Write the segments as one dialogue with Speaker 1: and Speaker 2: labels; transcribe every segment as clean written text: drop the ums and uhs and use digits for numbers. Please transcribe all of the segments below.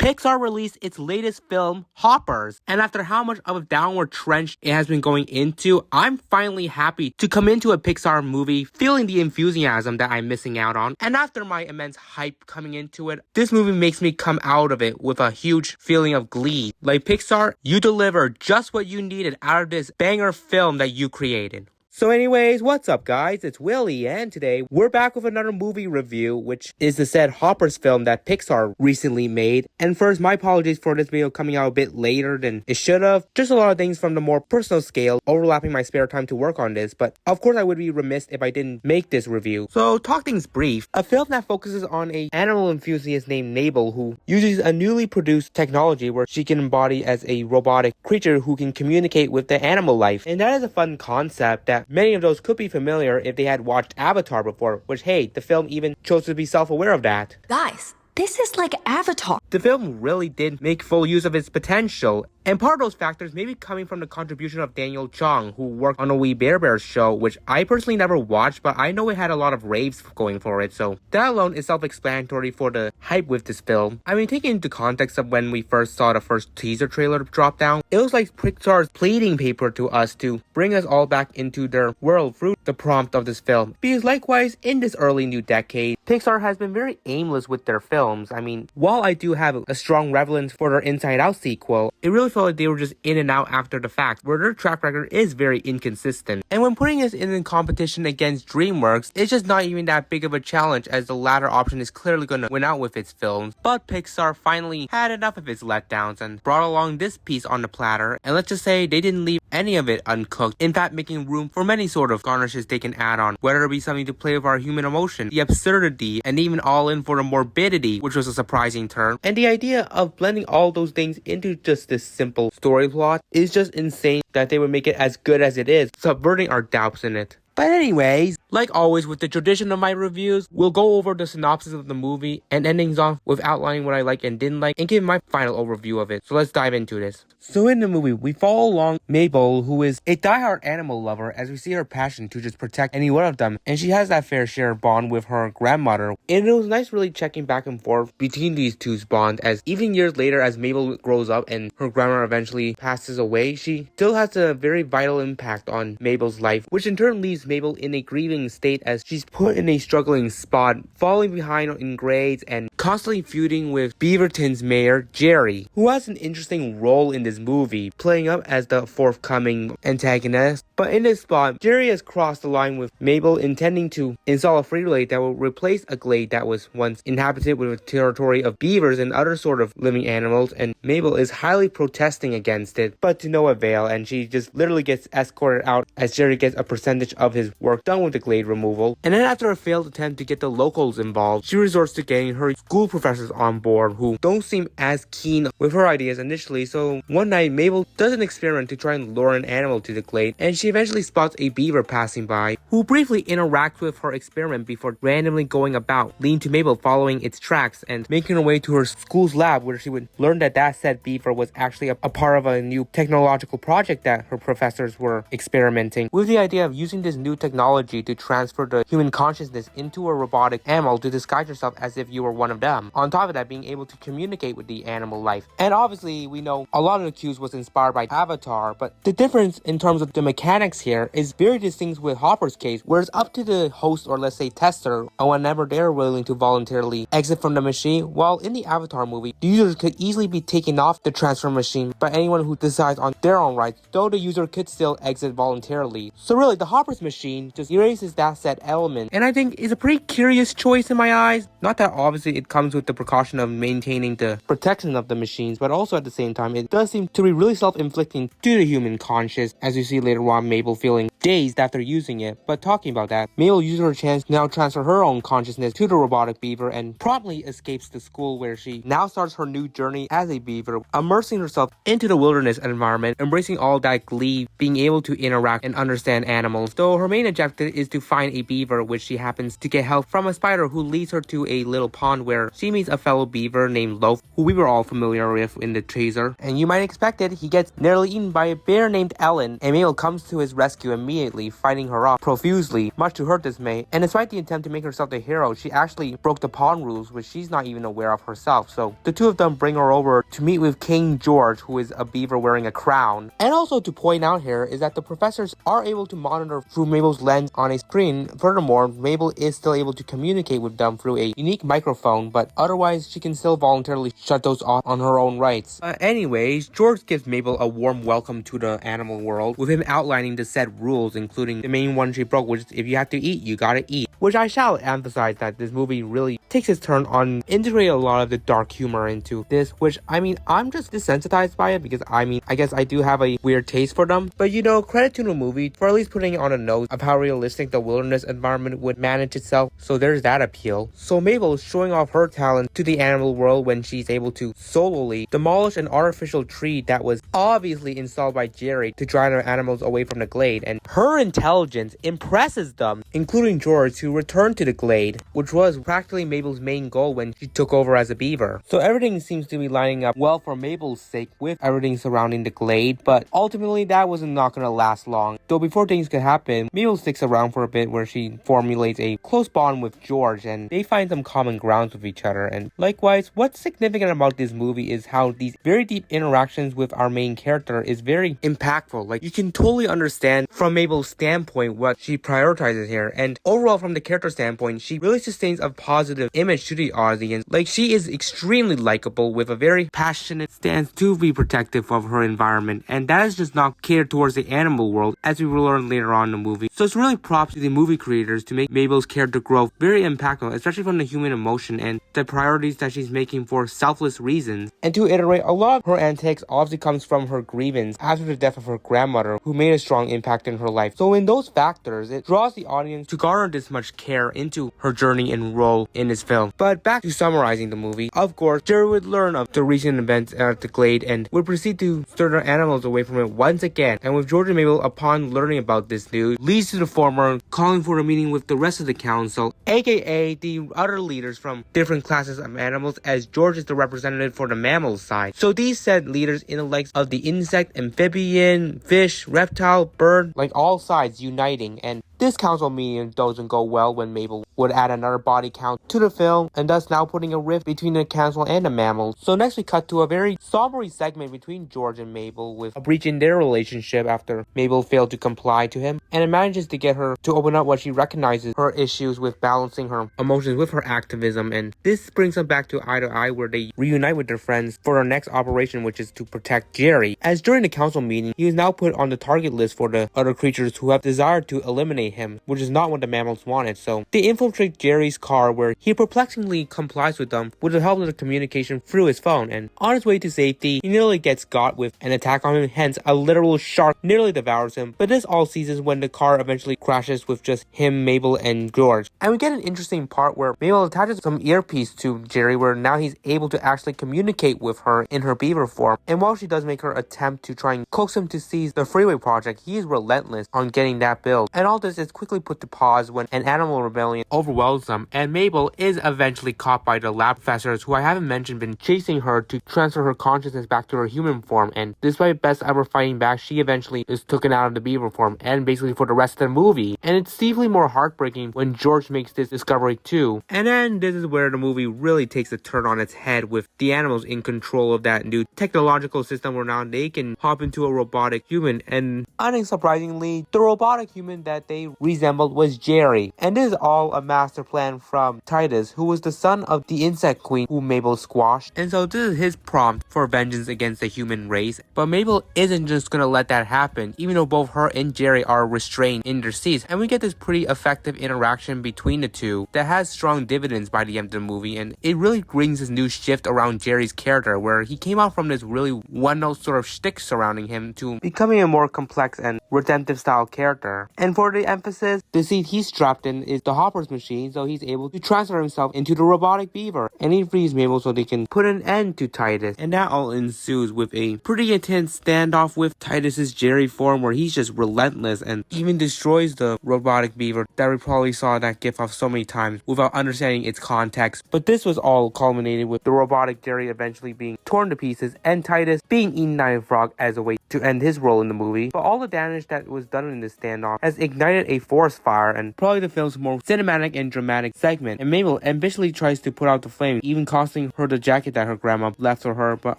Speaker 1: Pixar released its latest film, Hoppers, and after how much of a downward trench it has been going into, I'm finally happy to come into a Pixar movie feeling the enthusiasm that I'm missing out on. And after my immense hype coming into it, this movie makes me come out of it with a huge feeling of glee. Like Pixar, you deliver just what you needed out of this banger film that you created. So anyways, what's up guys, it's Willie, and today we're back with another movie review, which is the said Hoppers film that Pixar recently made. And first, my apologies for this video coming out a bit later than it should have. Just a lot of things from the more personal scale, overlapping my spare time to work on this, but of course I would be remiss if I didn't make this review. So talk things brief, a film that focuses on an animal enthusiast named Mabel who uses a newly produced technology where she can embody as a robotic creature who can communicate with the animal life. And that is a fun concept that many of those could be familiar if they had watched Avatar before, which hey, the film even chose to be self-aware of that.
Speaker 2: Guys, this is like Avatar.
Speaker 1: The film really did make full use of its potential, and part of those factors may be coming from the contribution of Daniel Chong, who worked on a We Bare Bears show, which I personally never watched, but I know it had a lot of raves going for it, so that alone is self-explanatory for the hype with this film. I mean, taking into context of when we first saw the first teaser trailer drop down, it was like Pixar's pleading paper to us to bring us all back into their world through the prompt of this film. Because likewise, in this early new decade, Pixar has been very aimless with their films. I mean, while I do have a strong relevance for their Inside Out sequel, it really felt like they were just in and out after the fact, where their track record is very inconsistent. And when putting us in competition against DreamWorks, it's just not even that big of a challenge, as the latter option is clearly going to win out with its films. But Pixar finally had enough of its letdowns and brought along this piece on the platter, and let's just say they didn't leave any of it uncooked, in fact making room for many sort of garnishes they can add on, whether it be something to play with our human emotion, the absurdity, and even all in for the morbidity, which was a surprising turn. And the idea of blending all those things into just this simple story plot is just insane that they would make it as good as it is, subverting our doubts in it. But anyways, like always with the tradition of my reviews, we'll go over the synopsis of the movie and endings off with outlining what I like and didn't like and give my final overview of it. So let's dive into this. So in the movie, we follow along Mabel, who is a diehard animal lover, as we see her passion to just protect any one of them, and she has that fair share bond with her grandmother. And it was nice really checking back and forth between these two's bond, as even years later as Mabel grows up and her grandmother eventually passes away, she still has a very vital impact on Mabel's life, which in turn leaves Mabel in a grieving state as she's put in a struggling spot, falling behind in grades and constantly feuding with Beaverton's mayor, Jerry, who has an interesting role in this movie, playing up as the forthcoming antagonist. But in this spot, Jerry has crossed the line with Mabel, intending to install a free glade that will replace a glade that was once inhabited with a territory of beavers and other sort of living animals, and Mabel is highly protesting against it, but to no avail, and she just literally gets escorted out as Jerry gets a percentage of his work done with the glade removal. And then after a failed attempt to get the locals involved, she resorts to getting her school professors on board, who don't seem as keen with her ideas initially. So one night, Mabel does an experiment to try and lure an animal to the glade, and she eventually spots a beaver passing by, who briefly interacts with her experiment before randomly going about, leading to Mabel following its tracks and making her way to her school's lab, where she would learn that that said beaver was actually a part of a new technological project that her professors were experimenting with, the idea of using this new technology to transfer the human consciousness into a robotic animal to disguise yourself as if you were one of them. On top of that, being able to communicate with the animal life. And obviously, we know a lot of the cues was inspired by Avatar, but the difference in terms of the mechanics here is very distinct with Hopper's case, where it's up to the host, or let's say tester, or whenever they're willing to voluntarily exit from the machine, while in the Avatar movie, the user could easily be taken off the transfer machine by anyone who decides on their own rights, though the user could still exit voluntarily. So really, the Hopper's machine just erases that said element, and I think is a pretty curious choice in my eyes. Not that obviously it comes with the precaution of maintaining the protection of the machines, but also at the same time it does seem to be really self-inflicting to the human conscious, as you see later on Mabel feeling dazed after using it. But talking about that, Mabel uses her chance to now transfer her own consciousness to the robotic beaver and promptly escapes the school, where she now starts her new journey as a beaver, immersing herself into the wilderness environment, embracing all that glee, being able to interact and understand animals, though her main objective is to find a beaver, which she happens to get help from a spider who leads her to a little pond where she meets a fellow beaver named Loaf, who we were all familiar with in the teaser. And you might expect it, he gets nearly eaten by a bear named Ellen, and Mabel comes to his rescue and immediately, fighting her off profusely, much to her dismay. And despite the attempt to make herself the hero, she actually broke the pawn rules, which she's not even aware of herself. So the two of them bring her over to meet with King George, who is a beaver wearing a crown. And also to point out here is that the professors are able to monitor through Mabel's lens on a screen. Furthermore, Mabel is still able to communicate with them through a unique microphone, but otherwise she can still voluntarily shut those off on her own rights. Anyways, George gives Mabel a warm welcome to the animal world, with him outlining the set rules, including the main one she broke, which is if you have to eat, you gotta eat. Which I shall emphasize that this movie really takes its turn on integrating a lot of the dark humor into this, which I'm just desensitized by it because I guess I do have a weird taste for them. But credit to the movie for at least putting it on a nose of how realistic the wilderness environment would manage itself, so there's that appeal. So Mabel is showing off her talent to the animal world when she's able to solely demolish an artificial tree that was obviously installed by Jerry to drive the animals away from the glade, and her intelligence impresses them, including George, who returned to the glade, which was practically Mabel's main goal when she took over as a beaver. So everything seems to be lining up well for Mabel's sake with everything surrounding the glade, but ultimately that was not going to last long. Though before things could happen, Mabel sticks around for a bit where she formulates a close bond with George and they find some common grounds with each other. And likewise, what's significant about this movie is how these very deep interactions with our main character is very impactful. Like, you can totally understand from Mabel's standpoint what she prioritizes here, and overall from the character standpoint, she really sustains a positive image to the audience. Like, she is extremely likable with a very passionate stance to be protective of her environment, and that is just not catered towards the animal world, as we will learn later on in the movie. So it's really props to the movie creators to make Mabel's character growth very impactful, especially from the human emotion and the priorities that she's making for selfless reasons. And to iterate, a lot of her antics obviously comes from her grievance after the death of her grandmother, who made a strong impact in her life. So in those factors, it draws the audience to garner this much care into her journey and role in this film. But back to summarizing the movie, of course, Jerry would learn of the recent events at the glade and would proceed to stir the animals away from it once again. And with George and Mabel, upon learning about this news, leads to the former calling for a meeting with the rest of the council, aka the other leaders from different classes of animals, as George is the representative for the mammal side. So these said leaders in the likes of the insect, amphibian, fish, reptile, bird, like all sides uniting, and this council meeting doesn't go well when Mabel would add another body count to the film, and thus now putting a rift between the council and the mammals. So next we cut to a very somber segment between George and Mabel, with a breach in their relationship after Mabel failed to comply to him, and it manages to get her to open up what she recognizes her issues with balancing her emotions with her activism, and this brings them back to eye to eye where they reunite with their friends for their next operation, which is to protect Jerry, as during the council meeting he is now put on the target list for the other creatures who have desired to eliminate him, which is not what the mammals wanted. So they infiltrate Jerry's car, where he perplexingly complies with them with the help of the communication through his phone, and on his way to safety he nearly gets got with an attack on him, hence a literal shark nearly devours him. But this all ceases when the car eventually crashes with just him, Mabel, and George. And we get an interesting part where Mabel attaches some earpiece to Jerry, where now he's able to actually communicate with her in her beaver form. And while she does make her attempt to try and coax him to seize the freeway project, he is relentless on getting that build. And all this is quickly put to pause when an animal rebellion overwhelms them, and Mabel is eventually caught by the lab professors, who I haven't mentioned been chasing her to transfer her consciousness back to her human form. And despite Best ever fighting back, she eventually is taken out of the beaver form, and basically for the rest of the movie. And it's deeply more heartbreaking when George makes this discovery too. And then this is where the movie really takes a turn on its head, with the animals in control of that new technological system where now they can hop into a robotic human, and unsurprisingly, the robotic human that they resembled was Jerry. And this is all a master plan from Titus, who was the son of the insect queen who Mabel squashed. And so this is his prompt for vengeance against the human race. But Mabel isn't just gonna let that happen, even though both her and Jerry are restrained in their seats. And we get this pretty effective interaction between the two that has strong dividends by the end of the movie, and it really brings this new shift around Jerry's character, where he came out from this really one-note sort of shtick surrounding him to becoming a more complex and redemptive style character. And for the emphasis, the seat he's strapped in is the Hopper's machine, so he's able to transfer himself into the robotic beaver, and he frees Mabel so they can put an end to Titus. And that all ensues with a pretty intense standoff with Titus's Jerry form, where he's just relentless and even destroys the robotic beaver that we probably saw that gif of so many times without understanding its context. But this was all culminated with the robotic Jerry eventually being torn to pieces and Titus being eaten by a frog as a way to end his role in the movie, but all the damage that was done in this standoff has ignited a forest fire and probably the film's more cinematic and dramatic segment. And Mabel ambitiously tries to put out the flame, even costing her the jacket that her grandma left for her, but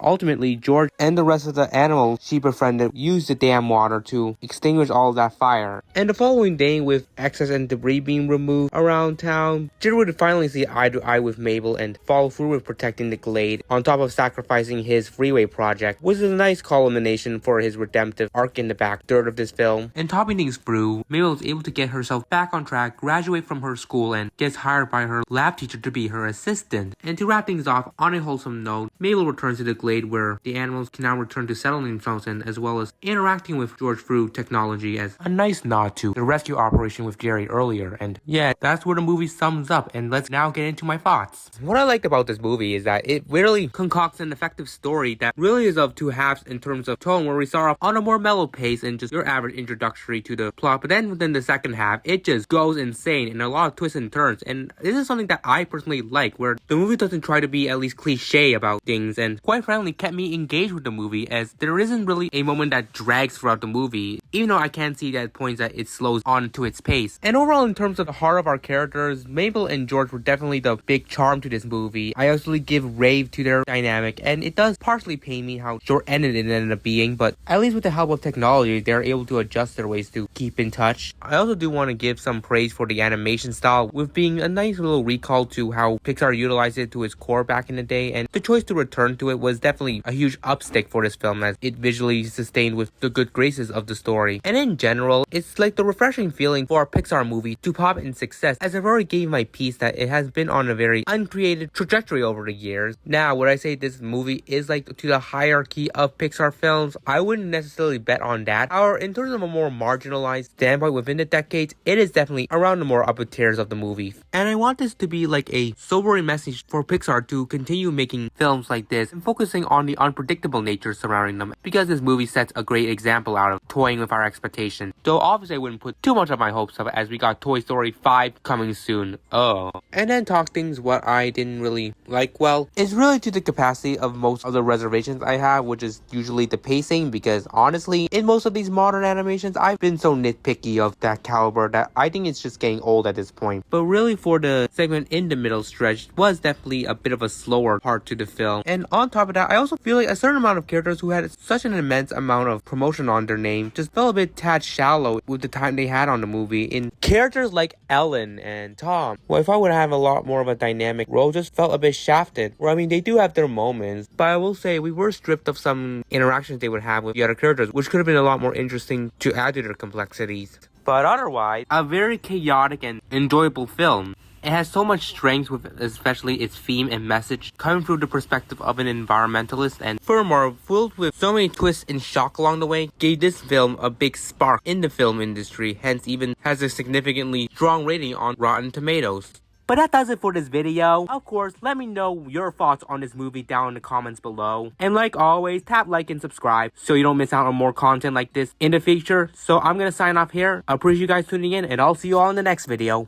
Speaker 1: ultimately George and the rest of the animals she befriended used the damn water to extinguish all of that fire. And the following day, with excess and debris being removed around town, Jittery would finally see eye to eye with Mabel and follow through with protecting the glade, on top of sacrificing his freeway project, which is a nice culmination for his redemptive arc in the back third of this film. And topping things through, Mabel is able to get herself back on track, graduate from her school, and gets hired by her lab teacher to be her assistant. And to wrap things off on a wholesome note, Mabel returns to the glade where the animals can now return to settling themselves in, as well as interacting with George through technology as a nice nod to the rescue operation with Jerry earlier. And yeah, that's where the movie sums up, and let's now get into my thoughts. What I liked about this movie is that it really concocts an effective story that really is of two halves in terms of tone, where we start off on a more mellow pace and just your average introductory to the plot, but then within the second half, it just goes insane and a lot of twists and turns. And this is something that I personally like, where the movie doesn't try to be at least cliche about things, and quite frankly kept me engaged with the movie, as there isn't really a moment that drags throughout the movie, even though I can see that points that it slows on to its pace. And overall, in terms of the heart of our characters, Mabel and George were definitely the big charm to this movie. I also give rave to their dynamic, and it does partially pain me how short-ended it ended up being, but at least with the help of technology, they're able to adjust their ways to keep in touch. I also do want to give some praise for the animation style, with being a nice little recall to how Pixar utilized it to its core back in the day, and the choice to return to it was definitely a huge upstick for this film, as it visually sustained with the good graces of the story. And in general, it's like the refreshing feeling for a Pixar movie to pop in success, as I've already gave my piece that it has been on a very uncreated trajectory over the years. Now, would I say this movie is like to the hierarchy of Pixar films? I wouldn't necessarily bet on that. However, in terms of a more marginalized standpoint within the decades, it is definitely around the more upper tiers of the movie. And I want this to be like a sobering message for Pixar to continue making films like this and focusing on the unpredictable nature surrounding them, because this movie sets a great example out of toying with our expectations. Though obviously I wouldn't put too much of my hopes up, as we got Toy Story 5 coming soon. And then talk things what I didn't really like. Well, it's really to the capacity of most of the reservations I have, which is usually the pacing, because honestly, in most of these modern animations, I've been so nitpicky of that caliber that I think it's just getting old at this point. But really, for the segment in the middle stretch, was definitely a bit of a slower part to the film. And on top of that, I also feel like a certain amount of characters who had such an immense amount of promotion on their name just felt a bit tad shallow with the time they had on the movie. In characters like Ellen and Tom, well, if I would have a lot more of a dynamic role, just felt a bit shafted. Where I mean, they do have their moments, but I will say we were stripped of some interactions they would have with the other characters, which could have been a lot more interesting to add to their complexities. But otherwise, a very chaotic and enjoyable film. It has so much strength, with especially its theme and message coming through the perspective of an environmentalist, and furthermore, filled with so many twists and shock along the way, gave this film a big spark in the film industry, hence even has a significantly strong rating on Rotten Tomatoes. But that does it for this video. Of course, let me know your thoughts on this movie down in the comments below. And like always, tap like and subscribe so you don't miss out on more content like this in the future. So I'm gonna sign off here. I appreciate you guys tuning in, and I'll see you all in the next video.